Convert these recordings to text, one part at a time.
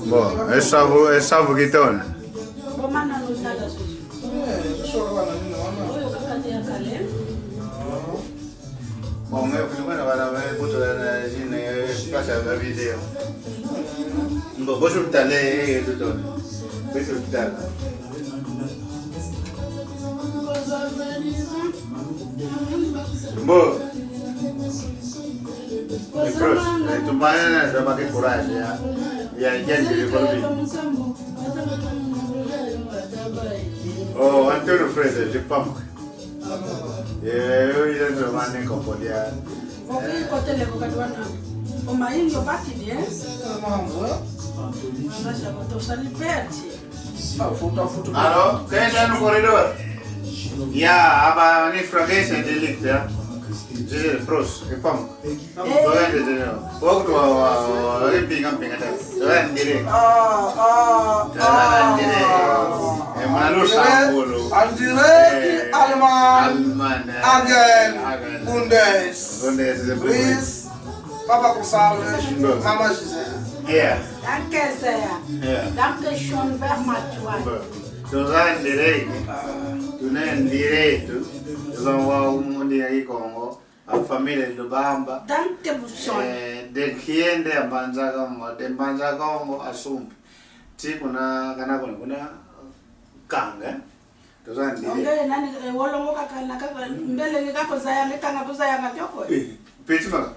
Bon, essa vuguitona. Bom, eu primeiro vai botar na casa da vídeo. Vou juntar aí tudo. Vou juntar. Bom. Terus, itu mana ada pakai kurang ya. Ya jadi lebih. Oh, Antônio Freitas de Pampa. Eu ia jogar nem com podia. Vou cortar ele com a o marinho eu bati dia. Mas já botou só de perto. Alô, quem está no corredor? Ya, apa ni fragrância de lift ya. Jadi pros, ipam. Doyan de dia. Waktu pingan ada. Doyan dire. Doyan dire. Malu sambulu. Andire Alman. Again. Bundes. Please. Papa Gonçalves. Mama Gisele. Yeah. Danke sehr. Danke schon very much. Doyan dire. Doyan direito. Vamos aí com a família do Bamba. De kiende ambanza kama asumbi. Tiku na kana kuna kanga. Tozani. Ongea nani wolongo kakana mbele ngako zaya metanga buzaya ngatyoko. Peti maka.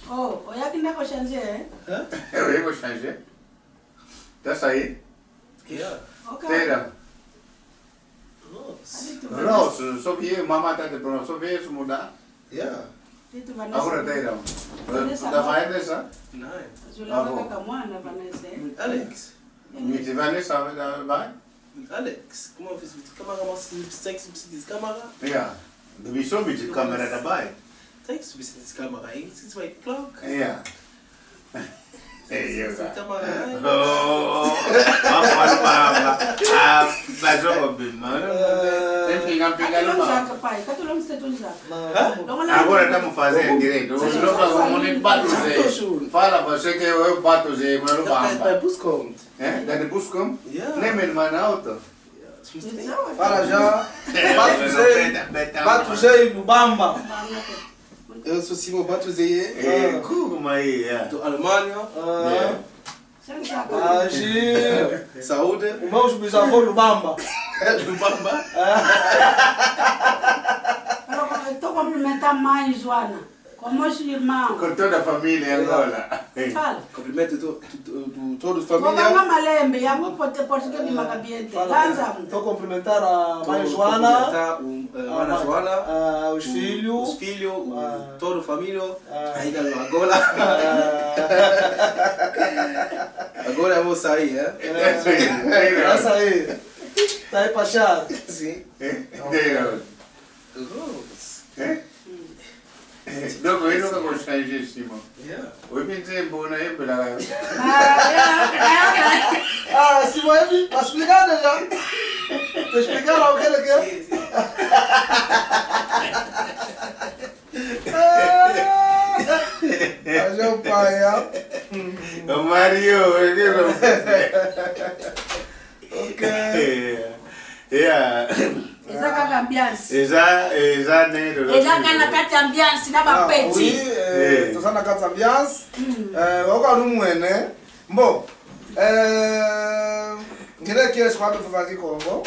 Oh, oyakina ko changer. Eu vou changer. Tá aí? Yeah. Okay. Tera. Não, só que mamãe tá de pronto, só veio mudar. Yeah. Agora tá aí não. Da vai dessa? Não. Zulanga kaka mwana Vanessa. Alex. Me Vanessa vai? Alex, como eu fiz? Câmera, sexo, precisa câmera. Yeah. Do bicho me de câmera da vai. Sexo, precisa câmera aí, se vai clock. Yeah. Ei, eu já. Oh, mama. Mas eu vou bem, mano. Tem pinga Jaca, pai, cadê o você tu Jaca? Agora estamos fazendo direito. Os loucos vão bato Zé. Fala você que eu bato Zé, mas não vai. Vai buscar. É? Dá de buscar? Yeah. Nem mesmo na auto. Fala já. Batuzei no Bamba. Eu sou Simão Batuzei. Como aí? Do Alemanha. Jaca. Saúde. O meu bisavô no Bamba. Do Bamba? Eu estou cumprimentando a mãe, Joana. Com meus irmãos. Com toda a família agora. Fala. Cumprimento toda a Vou família. ganhar malembe, eu vou português de Magabiente. Lanza. Estou a cumprimentar a mãe Joana. Ana Joana. Os filhos. Toda a família. Ainda agora. Agora eu vou sair, é? Vai sair. Tá aí para chá? Sim. Dopo io non conosco Simão. Oi pensei buona e bella. Simão, tá explicando já? Tá explicando o que ele quer? Mas é o pai, ó. O Mario, Ok. Yeah. Eza kaka ambiance. Eza nero. Eza kana kati ambiance na ba peti. Oui, toza na kati ambiance. Oka lumwene. Mbo. Ngile kia swatu fafaki Kongo.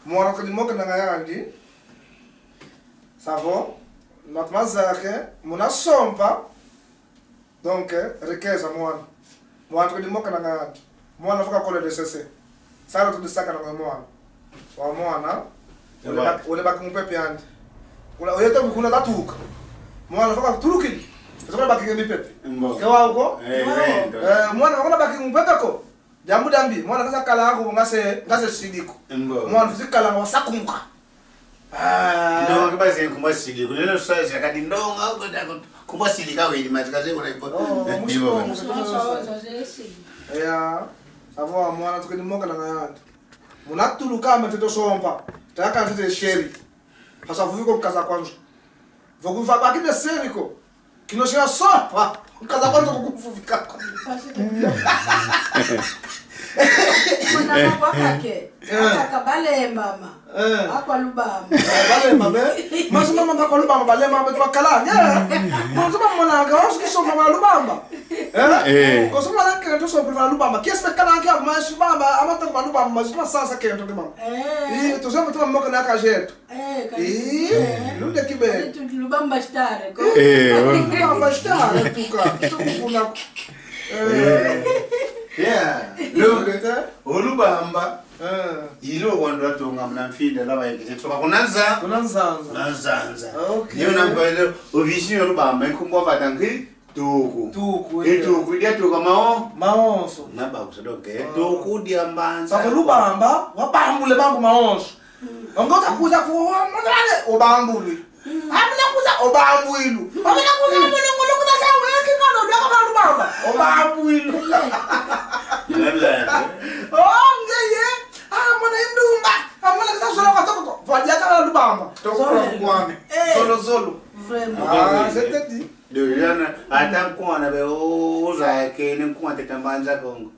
Mwana kadimoka na ngayandi. Savo. Matmazake. Muna sompa. Donc, riqueza mwana. Mwana kadimoka na ngayandi. Mwana faka kole DCC. Sara tudisaka na mwana. Wa mwana. Ule baki mpepe andi. Uyete kuna tatuka. Mwana faka turuki. Sasa baki ngembi pepe. Kewa uko? Mwana wakona baki mpepe ko. Jambu dambi. Mwana kasa kala ako ngase sidiko. Mwana fizikala wasakunka. Ndonga baze kumba sidiko. Lelo sasa kadi ndonga kumba sidika wendi matikaze kuna ipo. Ya. Savo mwana tukeni moka na ngayandi. Munatuluka mateto sompa. Taka ntete sheri. Hasa vuviko mkaza kwanza. Vokuva baki de seriko. Kino shira sopa. Kaza kwanza kukufufika. Mwana kwake. Akabale mama. Akwa lubamba. Bale mama. Masuma mama kwa lubamba bale mama twakala. Masuma mwana gawo sikiso mama lubamba. Ko suma na kento so kwa lubamba. Kiasi kana kia mashi bamba amata kwa lubamba masuma sasa kento de mama. To sema tuma moka na kajeto. Lude kibe. Lubamba stare. Lubamba stare tuka. Tukufuna. Yeah, look, olubamba. Ilo wando atunga mnamfinda laba yekete toka kunanza nanzanza niyo nampele ovision olubamba inkumwa vatangi tuku dia tuka maonso naba kusadoke tuku dia mbanza sasa olubamba wabambule bangu maonso ngota kuza kumonale obambuli amina kuza obambuilu amina kuza ngolo kuza sawe kingalo dia kama olubamba obambuilu ngeye mwana indumba mwana kasolo katoko vadia kala lubamba tokora kwame solo c'était dit de yana atankwana be oza kene nkwate tambanza kongo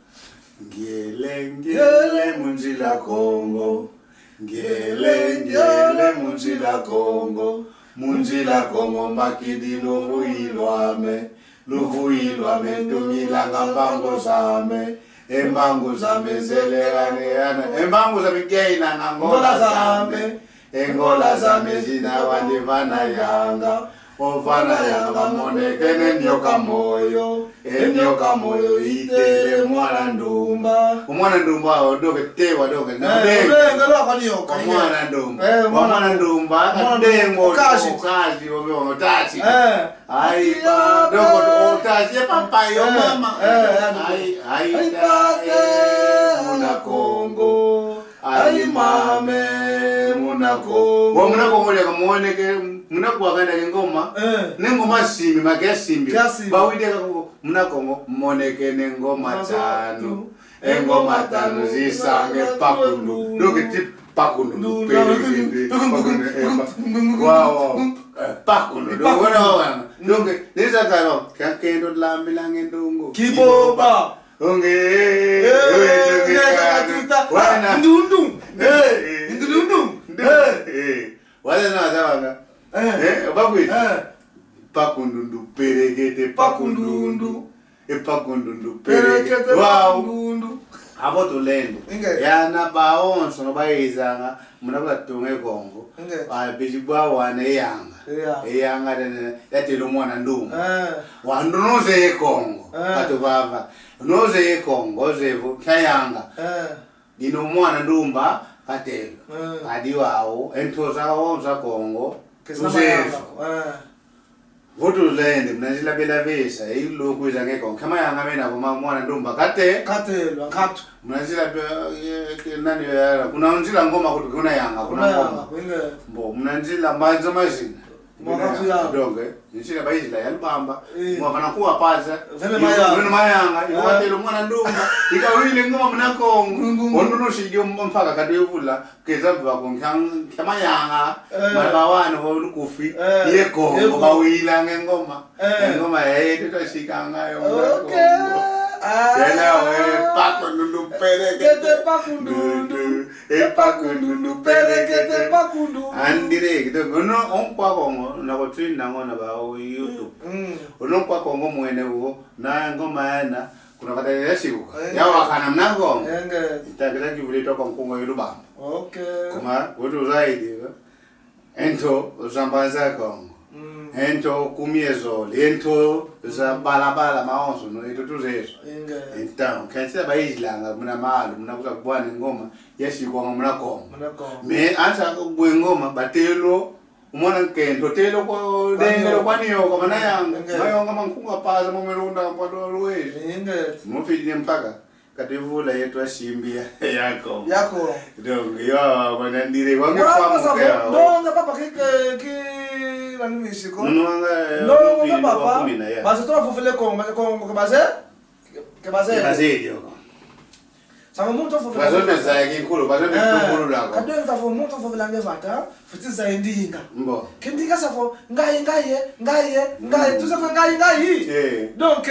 ngele munjila kongo ngele munjila kongo makidi luhuilwame tumilanga mbango zame embango zame zelelane yana embango zame keina nangola zame engola zame zina wandivana yanga ovana yanga monekene nyoka moyo itele mwana ndumba odoke tewa doke ngalo kanyoka mwana ndumba adengo kazi otati ai dogo otati pampayo mama ai muna Kongo ai mame muna Kongo muna Kongo le kamoneke muna kuaganda ngoma nengoma simbi magesimbi bawide muna Kongo moneke nengoma tanu engoma tanu zisange pakundu doke tip pakundu wow pakundu dogona wana doke nisa karo kakendo lambila ngendungu kiboba onge wana ndundu wala na dawana babuit pakundundu perekete pakundundu perekete wow abo to lendo yana baonso no bayizanga muna batunge Kongo bijibwa wana eyanga dene yatelo mwana nduma wandunoze Kongo atubava noze Kongo zevu kayanga dino mwana ndumba katelo adiwao entozawo za Kongo kuzezo voto lende mnazila bela vesa ilo kuza ngeko kama yanga mena kwa mwana ndumba katelo katu mnazila nani yara kuna nzila ngoma kuna yanga kuna ngoma mbo mnazila mbanza mazina mwakatu ya donge nzila baizila yalbamba mwakana kuwa paza vene mayanga iwatelo mwana ndumba ikawile ngoma mnako onduno shijo mpaka kadevula kezabwa kama yanga mabawana olukufi yeko bawila ngoma yetu toshikanga yo Yena pakundundu perekete pakundu andire kito gono onkwa kongo na kotrinda ngona ba YouTube ono kwa kongo mwene wo na ngoma yana kuna kata yashikuka yawa kana mnango itakira kivule toka mkongo yulubamba kuma wotu zaidi ento zambaza kongo ento kumiezo ento za balabala maonso no itutuzezo então kanisa baizilanga muna malu muna kuza kubwana ngoma yashikwa muna kongo me anza kubwe ngoma batelo umona nkento telo ko dengelo kwaniyo ko manayanga mayonga mankunga paza momelunda mpado lwezi mufidi mpaka kadevula yetu ashimbia yako donc yo banandire wange kwa donga papa ki Misiko. No, papa. Mas eu tô fufele Kongo ke base? Savo umuntu ofo bazona zaye inkulu bazona inkulu lakho kadwe savo umuntu ofo velange vata futhi zayindinga mbo kindika savo ngaye tuze ko ngayi donc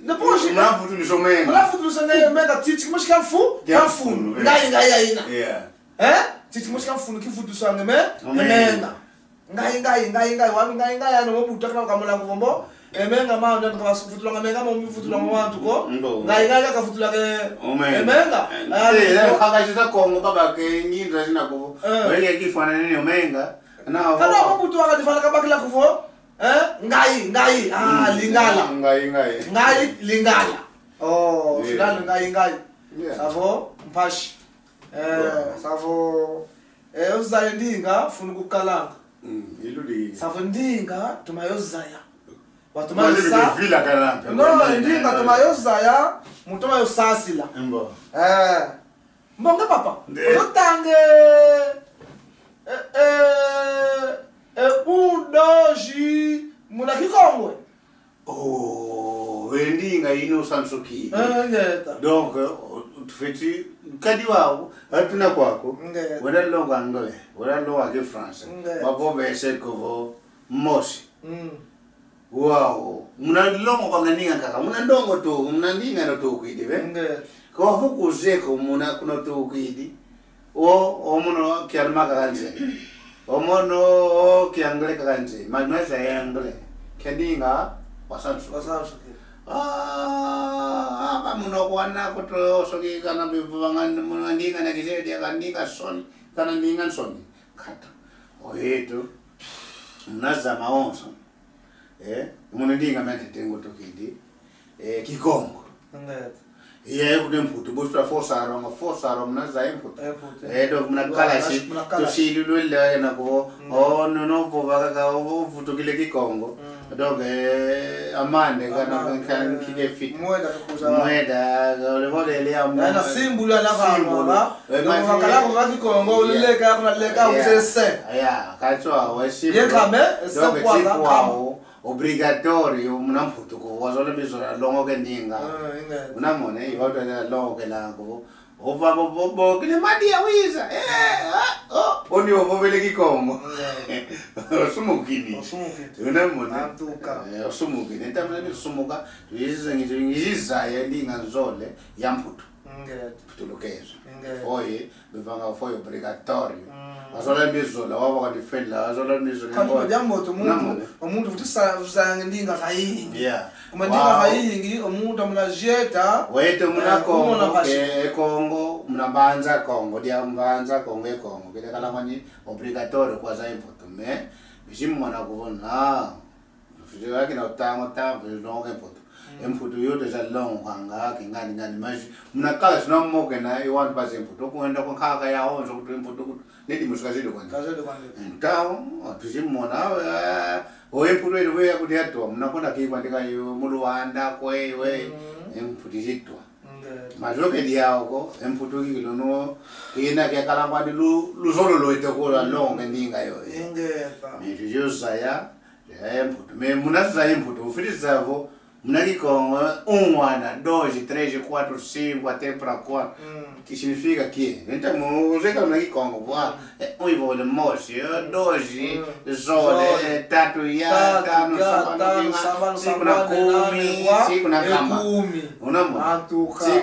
ne poche na futu ni somenga la futu sene mega titi mo shika fu ngayi ayina titi mo shika fu ki futu sange menga ngayi wami ngayi ano mo buta kana kamola ngombo emenga ma ndo ka futu langa menga mo futu langa wantu ko ngayi ka futu langa emenga kaka chita kongo baba ke nyindra zina ko wele kifana nini omenga na kana mo butu akadifana kabakila kufo ngayi lingala ngayi lingala finalo ngayi savo mpashi savo uzaye ndinga funa ukukalanga iludi savo ndinga tumayozaya watumaliza vila kalanga no ndinga tumayozaya mutomayo sasila mbo mbonga papa otange udoji muna kikongwe ndinga ino sansoki ngeta donc tufeti kadi wao atuna kwako wala longa ngale wala longa ke France babo bese ko moshi wow muna longo kwa ndinga kaka muna ndongo to muna ndinga no to kwidi ko fuku zeko muna kuno to kwidi o muno kyalma kanje omono kiangle kanje manweza yangle kendinga wasansu aba muno kwana kuto soki kana bivangan muno ndinga na kisedi kandinga son kana ndinga son kata oyeto mnaza maonso muno ndinga mente tengo tokidi kikongo kune mputu bustra forsa mnaza imputu do mnakala si to silulwe na ko no bova ka vuto kile kikongo donc amande kana kan kike fit mweda le modele ya mweda na simbulu la baba no vakala ko kikongo ulileka kuna leka usese kachwa wesi yekame sapwaza kamo obligatorio mnamputu ko wazole bizora longo kendinga unamone ihoto ya longo kelango ova bobo kile madia wiza oni ovovele kikongo osumukini unamone osumukini entamene sumuka yiza ya ndinga nzole yamputu putulukeza oye bivanga foi obligatorio azola bizola waba ka defenda azola bizola kama jambo to umuntu futhi usanga ndinga kayingi kuma ndinga kayingi umuntu amnajeta wete munako Kongo mnabanza Kongo dia mbanza Kongo kile kala mani obligatorio kwa za impoto me bijimwana kubona futhi yake na utango longo impoto emputu yote za longo kanga ngani maji mnakala sinamoke na iwan base imputu kuenda kwa kaka yao nzo kutu imputu nedi musikazidi kwani ntawo tujimona emputu ile ya kudiatwa mnakona kikwandika muluwanda kwewe emputu zitwa majoke diao ko emputu kilo no kina ke kalambani luzolo loite ko la longa ndinga yo ingeta mijusa ya emputu me munaza emputu ufitizavo mnakikongo 1 2 3 4 5 até para 4 que significa que então música mnakikongo voa uivo le moshi 2 zole tatu ya tano sabana kuna kama unamona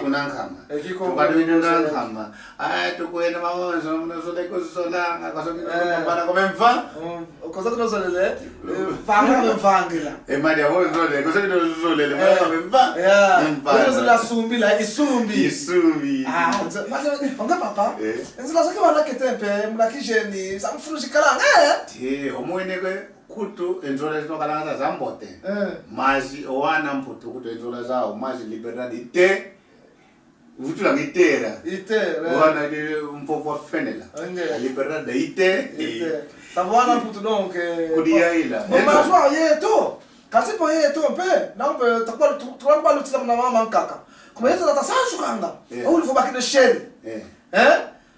kuna kama tukadwina kama tukwenda maonzo mnazole kusolanga kwa sababu bana komemfa kosa tunazolele panga mfangila mali ya zole kosa tunazolele mali memfa ndio la sumbi la isumbi basi onga papa nzila zake wana ketempe mnakisheni samfurushi kalanga omwene kutu enzola zinokalanga zambote mazi owana mputu kutu enzola zao mazi libertadi te vutula ngitera wana ni mpopo fenela libertadi ite sawana mputu donc kudia ila mama yeto kasipo yeto pe naombe tukwa lutisa na mama nkaka kuma yeto tatasashu kanga ulifu bakine sheri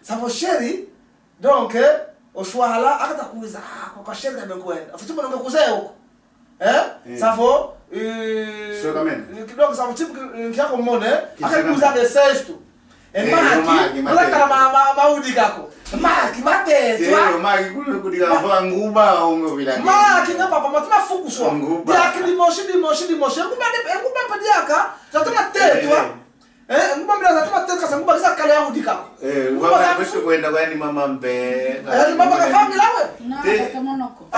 savo sheri donc oswala akatakuza kwa sheri tamekwenda afutima nonge kuzeo huko savo so kamen kidogo savo tipu kyako mmone akakuza ngesestu Maki, maudi kako. Maki, matetwa. Maki, kudika nguba ongo bila. Maki, na papa, matuma fokuswa. Diaki dimoshi. Nguba padiaka, zatuma tetwa. Nguba mbila zatuma tetwa, nguba kisa kale ya udi kako. Nguba kwesu kwenda kwa ni mama mbe. Mama ka family lawe? Na, kata monoko.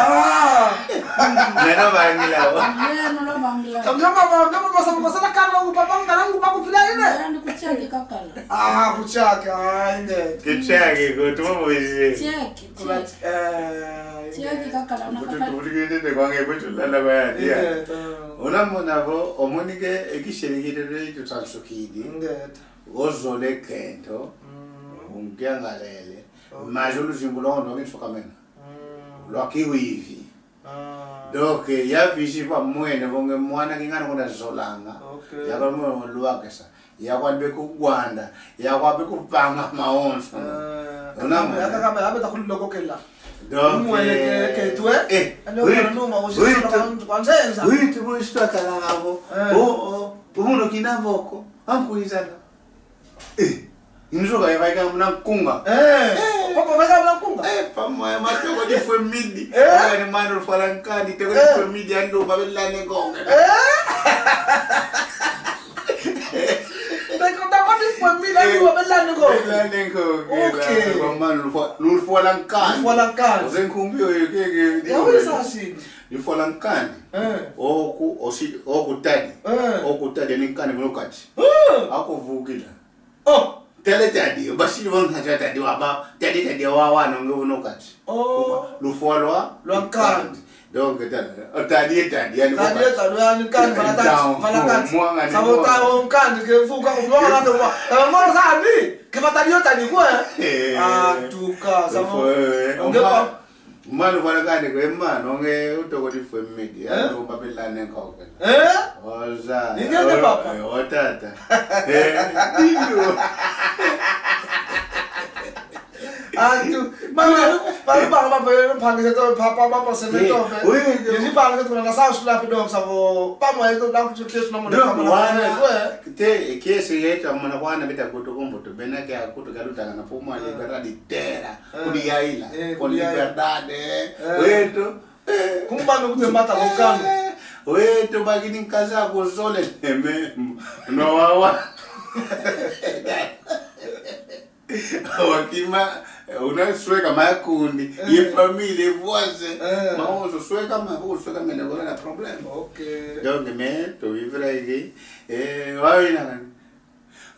Nena bangilawa. Neno bangla. Kama masana kama upapa ngarangu bakupila ine. Ndi kucheki kakala. Kuchaka, ine. Kichaki kutuma mwizi. Cheki. Cheki kakala unakaka. Kutukende kwa ngepo tulala baya dia. Unamona vo omonike ekishirikire tutasukidi. Ozole kento. Ungiangalele. Majulu zimbulondo ngitfokamena. Lwakiwivi. Donc ya vishi pa mwene bonge mwana kingana kuna zolanga. Ya mwana luakesa. Ya kwambe kugwanda. Ya kwambe kupanga maonso. Unamona ya kama abeta kuloko kela. Donc mwene ketwe. Oui, tu veux histoire kalabo. Umuntu kinavoko. Ankuizana. Injoga yabaika mnakunga. Papa vaika mnakunga. Pamoja matoko di foi midi. Ni mano falankani teko di foi midi ando babela nengo. Teko da kwa di foi midi ando babela nengo. Babela nengo. Okay. Kwa mano lu falankani. Falankani. Ozenkumbio yeke. Ya wewe sasa. Lu falankani. Oku tadi. Oku tadi ni kani mnokati. Akuvukila. Tele tadi, basi wong haja tadi waba, tadi wawa nongo nokati. Lufolwa, luankandi. Donc tadi yani tadi kan malakati. Sabota onkandi ke fuka kumwa to wa. Mwana sani, ke tadi kwa. Tuka sabo. Mano falakani ko mano nge utoko di foi midi, ando babela nengo. Oza. Ningene papa. Otata. Dindo. Antu, mama panggil itu papa semeto. Jadi panggil itu nasa sudah pedong sabo. Pama itu lang kes nomor kamera. Te kesi yetu amana wana beta kutokombo to benake akuto galuta na puma libertad terra. Kudiaila, con liberdade. Wetu. Kumbano kutemata mukano. Wetu bagini kaza kuzole teme. No wawa. Wakima unasweka makundi ye famille voisin maozo sweka mene kuna problem. Okay. Donc mais to vivre ici wawina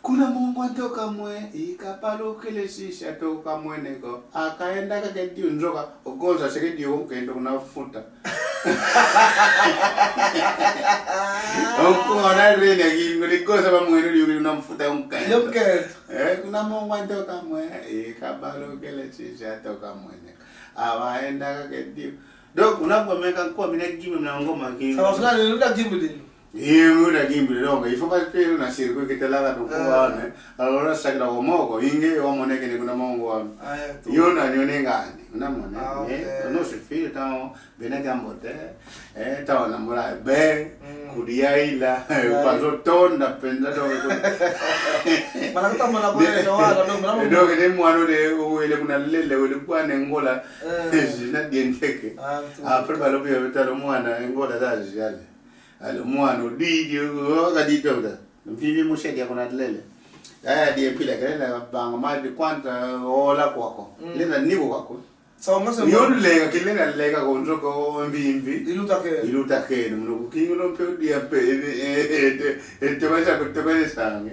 kuna Mungu atoka mwe ikapalo kile sisi atoka mweneko akaenda kagedio njoka ogonza sekedio kendo kunafuta Ona rene ngiri kosa ba mwene yuri unamfuta unkendo. Kuna Mungu atoka mwe ikapalo kile sisi atoka mweneko awaenda kagedio. Donc unapomeka kwa mine gimi na ngoma kingi. Sawa fulani ndio gimi dini. Una gimbi longa ifo pa pelo na circo que te la da kuane allora sagra omoko inge omoneke ne kuna Mungu wa yona nyone ngani unamona no se fili tao benega ambote tao na mura be kudia ila pazo tonda penda do malaka mala kwa no wala no mala do ke mwano de uele kuna lele uele kwane ngola zina dienteke apre balo bia betalo mwana ngola za jale mwana didi gadito da vivi mushedia kuna lele die pila kala banga mali kwanta ola kwako lena niko kwako sawa ngase yonle kilena lega konjoko mvimvi iluta ke no kingo pe dia pe te basa ko te basa sange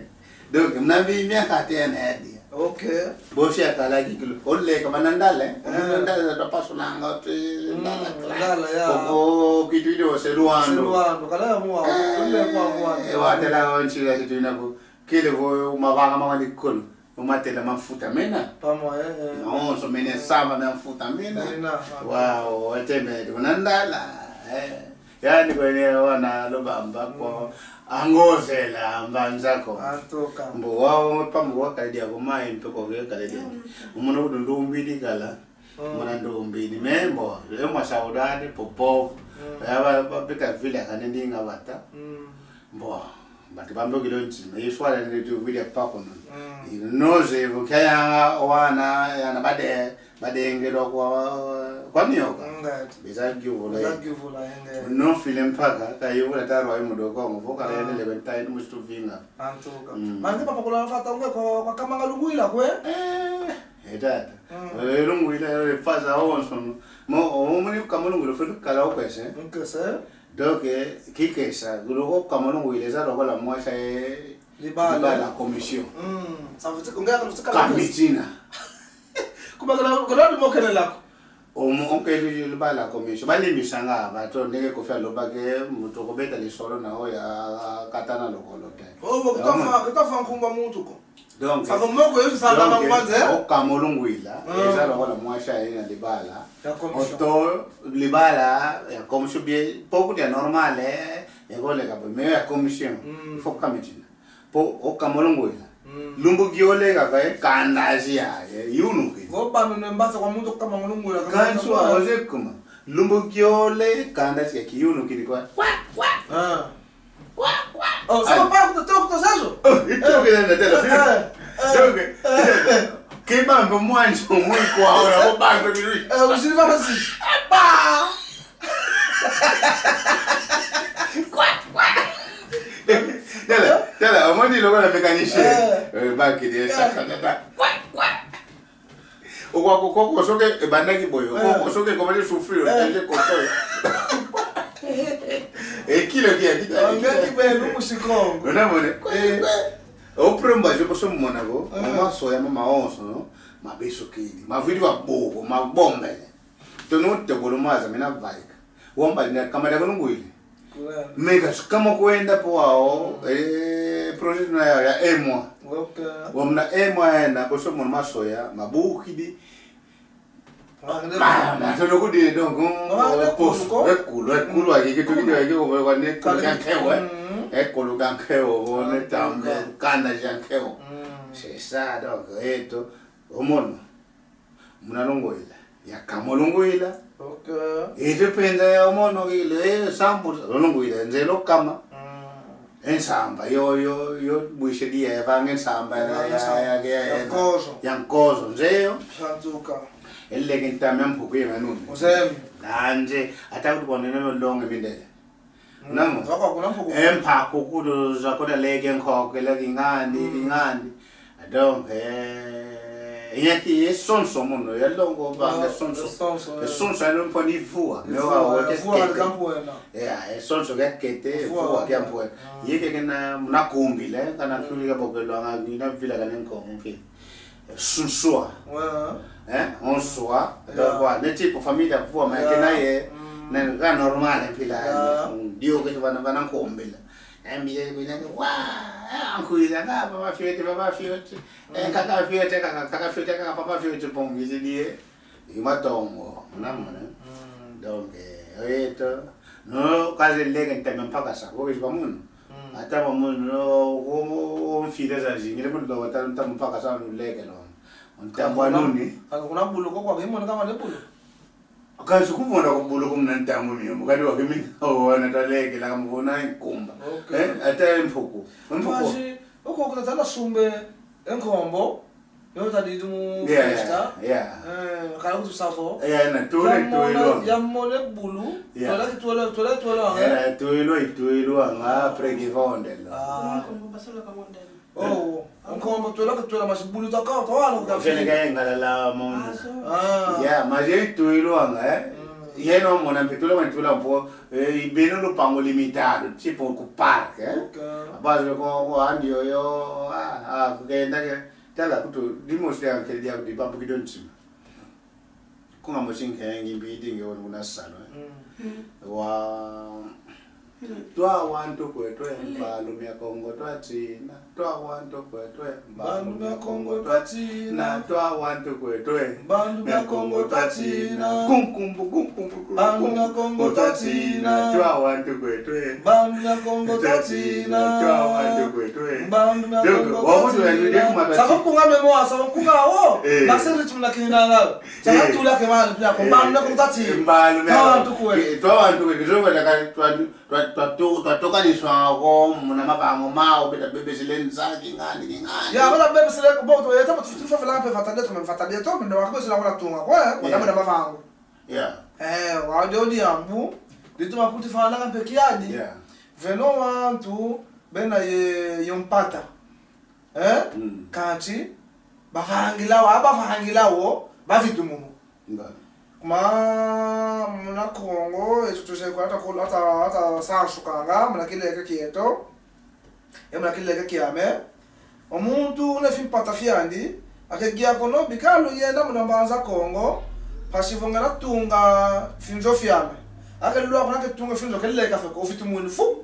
donc mnavi miaka tena dia. Okay. Bosi akala kilo olle kama nandale nandale da paso nanga te ndala ya ko kitu ile seluando kala mwa olle kwa watela onchila kitu inako kile vo mavanga mawani kolo umatela mafuta mena pamo no so mena samba na mafuta mena wow watembe nandala yani kwenye wana lobamba kwa angozela mbanzako atoka mbo wao pambo wakalidia komai mpeko kaledia umuntu ndumbidi kala mwana ndumbidi membo ema saudade popo aba bapeka vile kanendinga bata mbo But Bambo Gilonti, you swallow it to video pop on. You know, they will carry one and about there, but they ain't get up one yoke. Without you, no feeling packer, you will at our Modogo, vocal 11 times to finger. Mandi Papa Fatonga, Kamaluguila, where? That. I don't will pass our own. More only come along with a karaoke, sir. Donc, Kikesa, Guru come along with a lot of moi la commission. Ça veut dire qu'on garde le Camitina. Comment on a moqué là? On peut pas la commission. Bali misanga, but on n'est qu'au faire le baguette, Motobeta les solos na oya katana locolote. Oh, que t'as fait un combat montuko. Donc, ça va me ça va me au Camolonguila, et ça, la moi chay na libala. Auto libala, ya commission bien, pouco de normal, e gole ka mais a commission. Il faut camitina. Po o Camolonguila. Lumbu giole ka kandazia, yunuki. Vou para no embate com muito Camolonguila. Kanso oze kuma. Lumbu giole kandazia ki yunuki kwa. Oh, ça va pas que tu troques ton sajo? Então que na tela. Que banco muito muito agora o banco de Luís. O Gil vai assim. Pá! Tela, a mãe logo na mecanicien. Banco de essa. O coco só que banaki boyo. O só que como ele sofreu, ele cortou. E kilo que aqui tá. Ngati bem no musicão. Não mone. O promba je posso monago, mama soya mama onso, no? Ma beso kidi, ma video a bogo, ma bombe. To no te bolo maza mina vaika. Womba ni kamera ko ngwili. Mega kama kuenda po project na ya emwa. Okay. Womna emwa na posso mon masoya, ma bukidi. Ma to no kudi donc posto. É culo aqui que tu que eu vou ne kankewe. Ecco lo gancheo, ne tambe, canna jancheo. C'est ça donc, eto, omono. Muna longoila. Ya kamo longoila. Okay. E depende ya omono ile sambu longoila nzelo kama. Ensamba yo buishe dia vangen samba ya coso. Yankozo nzeo. Santuka. Elle che tambe un po' qui manu. Osem. Nanje atakuti bonene longe mindele. Namo. Zako kuna mfuko. Empako kudo zakona lege nkhoke la ingandi. Donc yaki sonso muno yalongo banga sonso. Sonso alo mponi vua. Mewa wote kampuela. Sonso gakete vua kampuela. Yeke kana mnakumbi le kana kulika bokelo ngina vila kana nkongo ke. Sunsua. On soa. Donc ne tipo famille vua ma kenaye. Nanga normal pila dio che vanno a combila mi viene qua ancuida papa fiete kaka fiete papa fiete pongi si die imatongo namane donc eto no quasi lega tempo mpaka sa ko iswa muno ata muno o fide za jingile muno wata ntampo mpaka sa no lega no ntampo anuni kuna bulu ko kwa ngimo kama le bulu. Kanso kuvona kubulo kumnantamu mimi mukadi wake mimi ona taleke la mvona inkumba ata emphuku Manje uko kutatala sumbe enkombo yo tadi mu festa kala kusafo na tole ya mole bulu tole nga pregivondela oh enkombo tola mas bulu takao tawalo ka fene ga ngala la mondo mas tole nga yeno mona petula mantula po ibeno lo pango limitado tipo ku park base ko andi yo kugenda ke tala kuto dimostra anche dia di bambu kidonchi kunga mosinke ngimbi dinge wona unasalo wa twa wantu kwetwe mbalo mya Kongo twatina twa wantu kwetwe mbalo mya Kongo twatina twa wantu kwetwe mbalo mya Kongo twatina kumkumbu mbalo mya Kongo twatina twa wantu kwetwe mbalo mya Kongo twatina twa wantu kwetwe mbalo mya Kongo twatina sako kunga memoa sako kunga o nasiri tumna kinanga sako tula kemana pia mbalo mya Kongo twatina mbalo mya twa wantu kwetwe twa twatoka niswako muna mabango mawo beta bebeseleni saki ngani ya bala bebesele boto yeta mo tufa fela pe fatade to ndo wakabesela wala tunga kwa wadama mabango wa jodi ambu dituma kuti fala kan pekiadi veno wantu bena yompata kanti bavangilawo bavitumumu kuma muna Kongo etutuse kwa hata sanshukanga muna kileke kieto muna kileke kiame omuntu unefimpata fiandi akegia kono bikalu yenda muna mbanza Kongo pasivongana tunga finzo fiame akelwa kuna ketunga finzo keleka feko vitumuni fu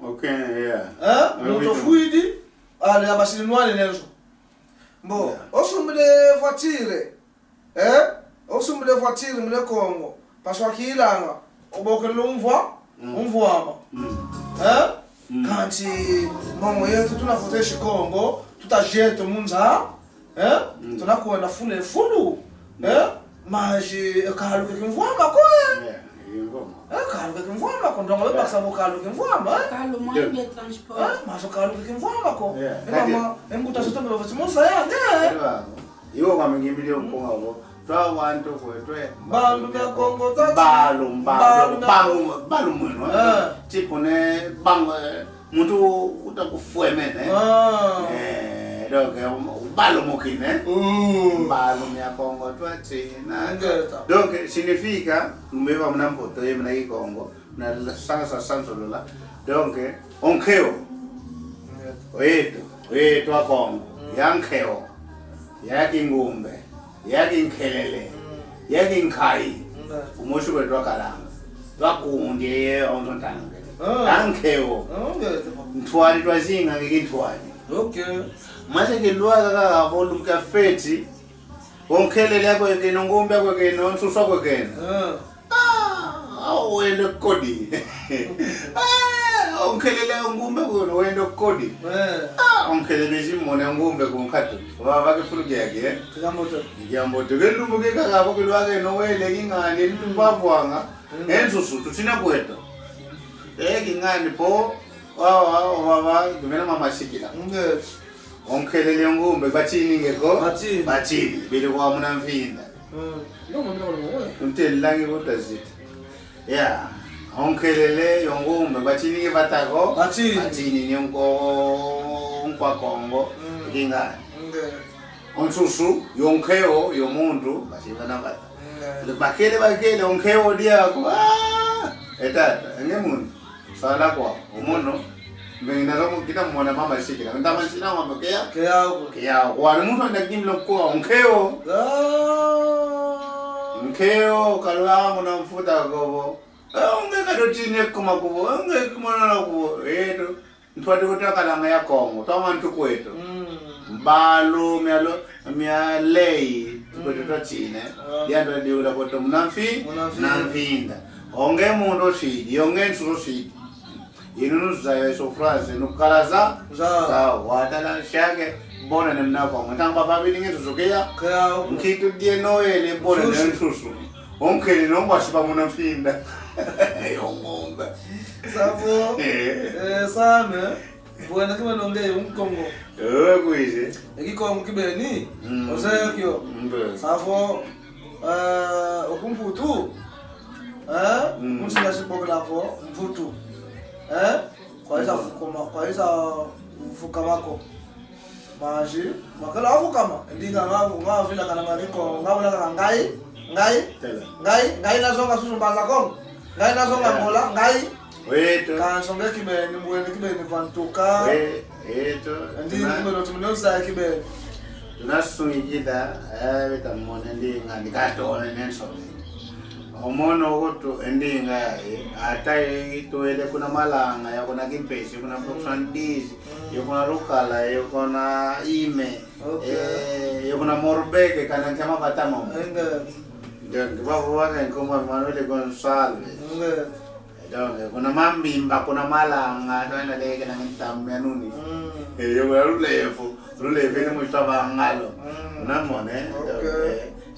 okay yeah muto fuidi ale abasinwani nenzo bo osumile voiture osumile voiture mule Kongo paswa kilanga obokelo umvwama kanti momo yetu tunafoteshi Kongo tutajete munza tunakwenda fulu maji kaluke kimvwama ko kaluke kimvwama ko ndongo basa bo kaluke kimvwama kalu moyen de transport maso kaluke kimvwama ko mama embuta sotombe bafati musa yange iwo kwamengimbilio Kongo twa wantu kwetwe bandu bya Kongo balu mwino tipone bango muntu utakufuemene donc balu mukine balu mya Kongo twatina donc significa mbeva mnampoto yemna i Kongo na sasa sansolola donc onkeo wetu wa Kongo yankeo yaki ngumbe yaki nkelele yaki nkai umushu kwetwa kalanga twakunde ontontange yankeo ntwali twazinga ngikintwali okay mase ke lwa ka volume ka feti onkelele yako yekeno ngumbe yako yekeno nsuswa yako yekeno wende kodi onkelele ngumbe kuno wende kodi onkelele zimone ngumbe kunkhato baba ke fuluge yake ngiamboto ke ndumbuke kaka ko lwake no wele kingani ntumbavwanga ensusu tuthina kweto kingani po baba ngimena mama shikila onkelele ngumbe bathini ngeko bathini bile kwa muna mfinda umtelangi kodaziti yeah onkelele yongumbe bathini ke batako bathini nkwa Kongo kingani onsusu yonkeo yomuntu basibana bata bakele onkeo diako etata ngemuntu sala kwa umuntu mbengina lomo kita mwana mama shikira ndama sina mama keya wani muntu andakimlo kwa onkeo nkeo kalwa na mfuta gobo ongeka dotine kuma kubo ongeka na kubo ntwati kutakala ya Kongo twamantu kwetu mbalo myalei kwetu tsine yando diula kwetu mnamfinda onge muntu shidi onge nsusu shidi yinu zayo so phrase nukalaza za watala shage bona nemnako ngitanga babili ngezuzukeya nkitu die noele bona nensusu onkele nombashiba mnamfinda yongombe savo same buena kama longe umkongo kuize ekikongo kibeni ozekyo savo okumputu musinga siboglavo mputu kwa isa mfuka wako maji makala afukama ndinga ngavu vila kana ngiko ngawula kana ngai nazonga susumbaza kongo ngai nazonga ngola ngai weto kansonga kibeni mbwene kibeni kwantuka weto ndi ngelo tumnoza kibeni tunasungijida betamone ndinga ndikatona nensone omono goto endinga atai toele kuna malanga ya kuna kimpesi kuna proxandisi yokuna lukala yokuna ime yokuna morbeke kana kama batamo ndio babo wake ngoma Manuel Gonsalve ndio kuna mambimba kuna malanga ndio leke na ntamu ya nuni yokuna rulefu ni mustaba ngalo unamone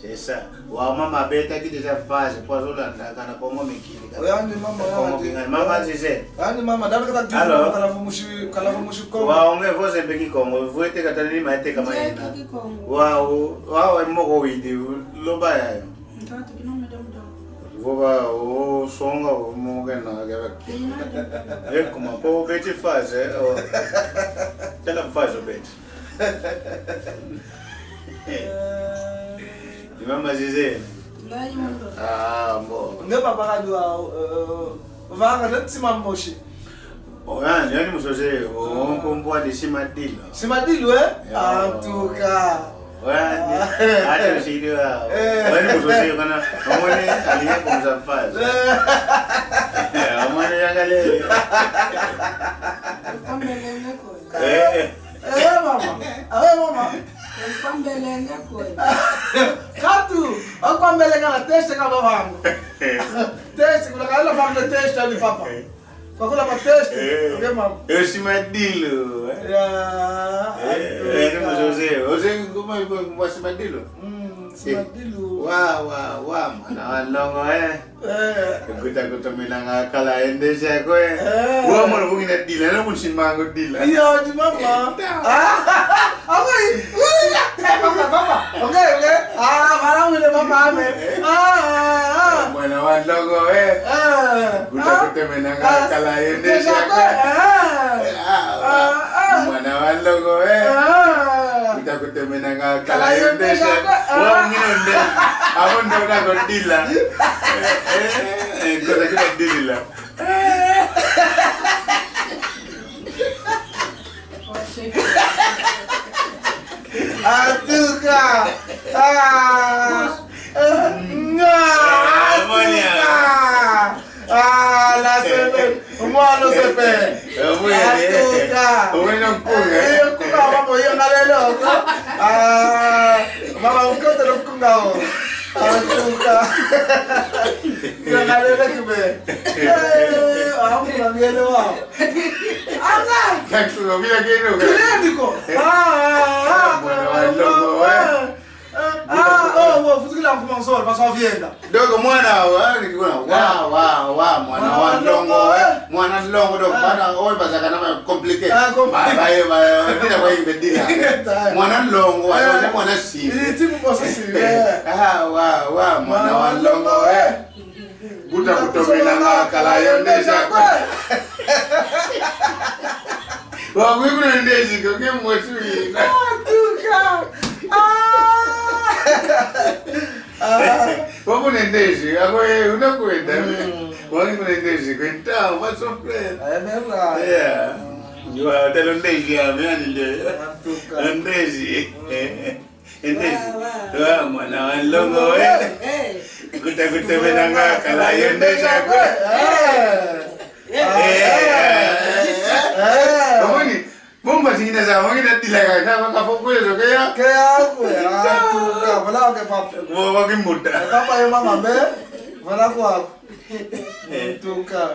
C'est ça. Wa mama beta qui déjà phase pour zola kana kongo mikili. Yani mama ya. Mama zise. Yani mama dama kata kifu kala mushi kongo. Wa onge voze beki kongo. Voete kata ni maite kama ina. Wa moko widi loba ya. Ntato kinomeda muda. Voba o songa o mogena gaba. Como po beti phase o tela phase o beti. Mama zise. Ngai mundo. Mo. Ne papa kadua vanga ntsima moshi. Yani musoze o kombo de simadilo. Simadilo Antuka. Hata sidi wa. Wani musoze kana amone aliye kumza fazi. Amone yangale. Pambelenge ko. Mama. Pambelenge ko. Katu, akwambelenge na teste kama vangu. Teste kuna kala vangu teste ni papa. Pakula pa teste. Okay mama. Simadilo. Ni musoze. Oze ngoma simadilo. Simadilo. Wa mana walongo Kuta milanga kala endesha ko Wa mo ngina dila na munsimango dila. Iya di mama. Papa. Okay. Para wile mama ame. Mana walongo Kuta milanga kala endesha ko Mana walongo Kuta milanga kala endesha ko ngine Abon ndo ko dila. Kuta kita dila. Antuka. La sebe. Umalo sebe. Antuka. Kuka mama yo ngalelo. Mama ukote lokungao. Antuka. Yo ngalelo kibe. Amu ngalelo wa. Anga. Kakso mira que no. Kirediko. Fusikila mfumansoro basa vienda. Dogo mwana wa nikiona mwana wa longo dogo bana oi bazaka na complicated. Ba ndio kwa hiyo bedila. Mwana longo wa mwana si. Ili timu kwa sisi. Mwana wa longo kutomela kala yondesha kwa. Wa wewe ndezi kwa mwetui. Antuka. Vamos nendezi, agora unakwenda. Vamos nendezi kwenda, masofrena. É verdade. Yeah. You are the ndezi ya mimi ndio. Antuka. Ndezi. Ndezi. Mwana wa longo Kuta menanga kala yondesha kwa. Omoni Bomba zingine za wengine dilaga kama kapokule zokea. Antuka, wala ke papa. Wakimuta. Papa yo mama be, wala kwako. Antuka.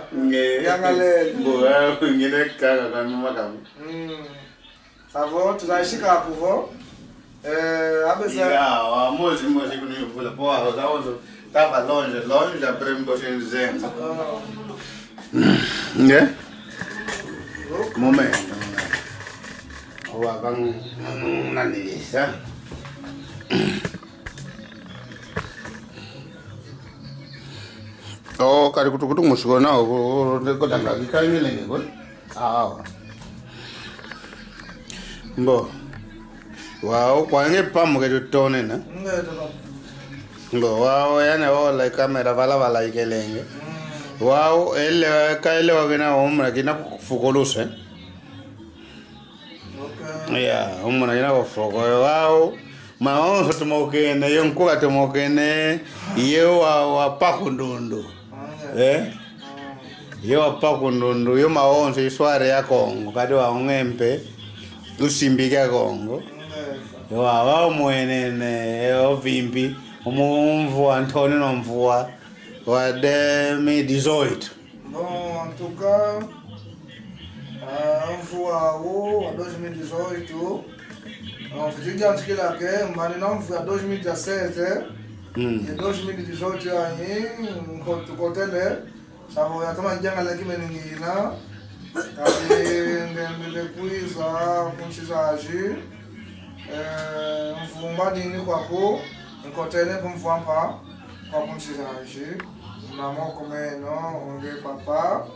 Yangalele. Boa, ngine kaka kama mama. Savo, tunaishika hapo vo. Abesa. Ya, mozi kunivula poa, zaozo. Tava longe aprembo shenzenza. Yeah. Momento. Wa bang nani sa? Oh, kari kutu musiko na ko tanga kikani lenge ko. Mbo. Wow, kwa nge pamu ke tutone na. Mbo, wow, yana wala kamera vala ikelenge. Wow, ele kaile wagena umra kina fukoluse. Yeah, umra kina foko. Wow. Maonzo tumokene, yonkuka tumokene, yewa wa pakundundu. Yewa pakundundu, yo maonzo isware ya Kongo, kadi wa ungempe, usimbika Kongo. Wa mwenene, ovimpi, mvua, Antoni no mvua, wa demi dizoid. Bon, en tout cas, mvua wa 2018, on faisait dire que mvua 2017, 2 minutes zote yani tukotele sababu ya kama janga la kimeningina ngende kuiza kumchizaji mfumba dini kwako nkotele kumfamba kwa kumchizaji na moko meno onge papa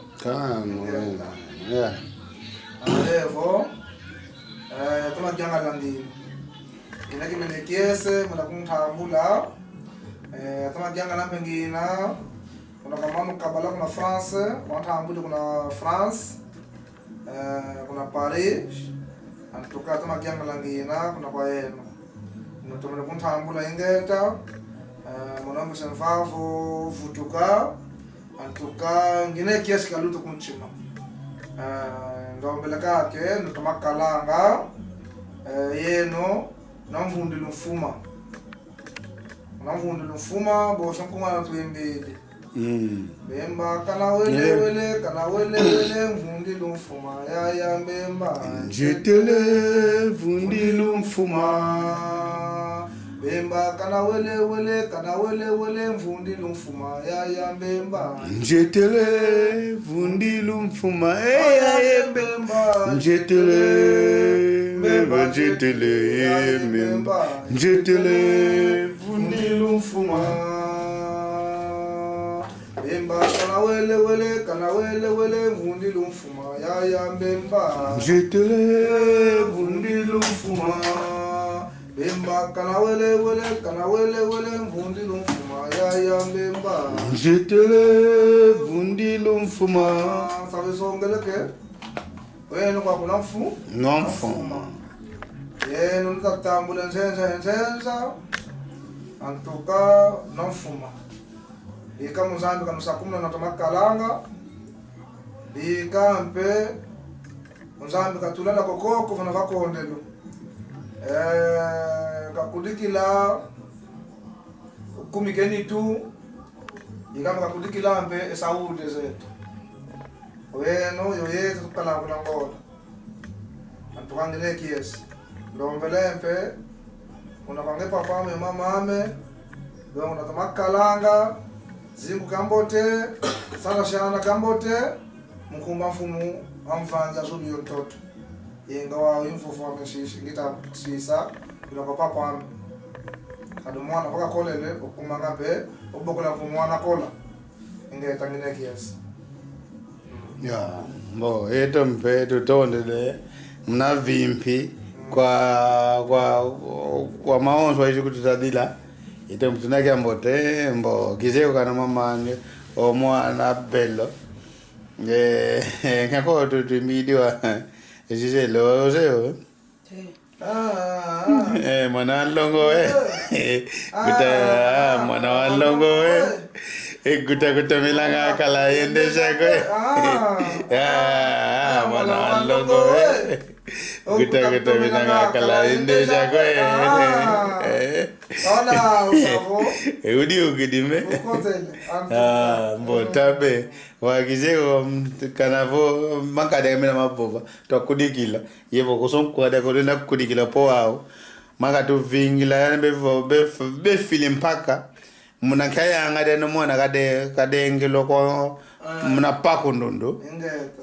Alevo kama janga la ndini inaki menekiese mna kumtambula kama janga la pengina kuna kama kabala kuna France watambule kuna France kuna Paris antuka kama janga la ngina kuna kwa yeno mtumene kumtambula ingeta mwanangu senfavu futuka antuka ngine kiasi kaluto kunchima ndo mbele kake ntomakalanga yeno namvundi lumfuma bo shankuma na tuembele bemba kana wele mvundi lumfuma ya mbemba jetele vundi lumfuma bemba kana wele mvundi lumfuma ya mbemba jetele vundi lumfuma ya mbemba jetele mbemba jetele mbemba jetele vundi lumfuma bemba kana wele mvundi lumfuma ya mbemba jetele vundi lumfuma bemba kana wele mvundi lumfuma ya mbemba jetele vundi lumfuma sabe songeleke wenu kwa kuna mfu nomfuma yenu nitatambula nsenza antuka nomfuma ika muzambi kanusakumna natomakalanga ika mpe muzambi katulala kokoko vana vakondelo kakudikila kumikeni tu ikama kakudikila mpe esaude zetu weno yoyete tukalangula ngola antukangile kiesi ndombele mpe unakange papame mamame ndo unatamakalanga zingu kambote sana shana kambote mkumba mfumu amfanza zulu yontoto yenga wa imfufu wa meshishi ngita sisa kwa papa ame kadu mwana paka kolele okumanga pe obokola kumwana kola ingeta ngine kiasi ya mbo eto mpe tutondele mna vimpi kwa maonzo hizo kutadila ito mtunake mbote mbo kizeko kana mamane o mwana bello ngako tuimidiwa ejije lozeo mwana longo kuta mwana walongo kuta milanga kala yende shako mwana walongo kuta milanga kala yende shako Hola, usavo. Udi ukidime. Mbotabe. Wakizeko kanavo makade mina mabova. To kudikila. Yevo kusonko da kodenda kudikila po ao. Maka tu vingila yani be film paka. Muna kaya ngade no mwana kade ngilo ko muna pako ndondo.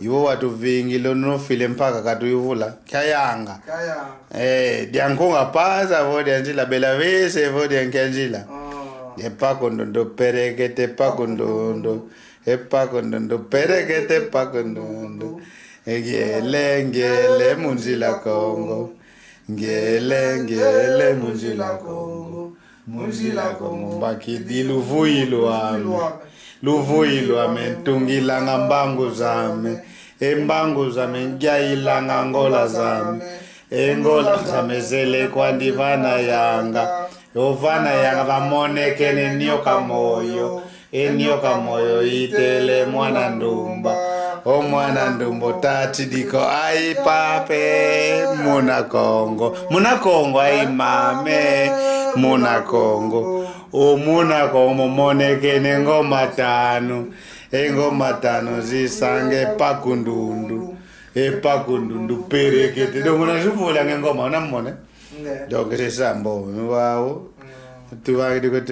Iwo watu vingilo no film paka katu yuvula. Kayanga. Diankonga paza vodi anjila bela vese vodi anjila. Pako ndondo perekete pako ndondo. Pako ndondo perekete pako ndondo. Ngele munjila Kongo. Ngele munjila Kongo. Munjila Kongo. Bakidi luvuilo ame tungila ngambangu zame. Embangu zame njaila ngola zame. Engola zame zele kwa ndivana yanga. Ovana yanga vamoneke ni nyoka moyo. Nyoka moyo itele mwana ndumba. O mwana ndumbo tati diko ai pape. Muna Kongo ai mame. Muna Kongo. O muna Kongo moneke ni ngoma tano. Ngoma tano zisange pakundundu. Pakundundu perekete. Donc on a joué la ngoma on a monné. Donc c'est ça bon. Wow. Tu vas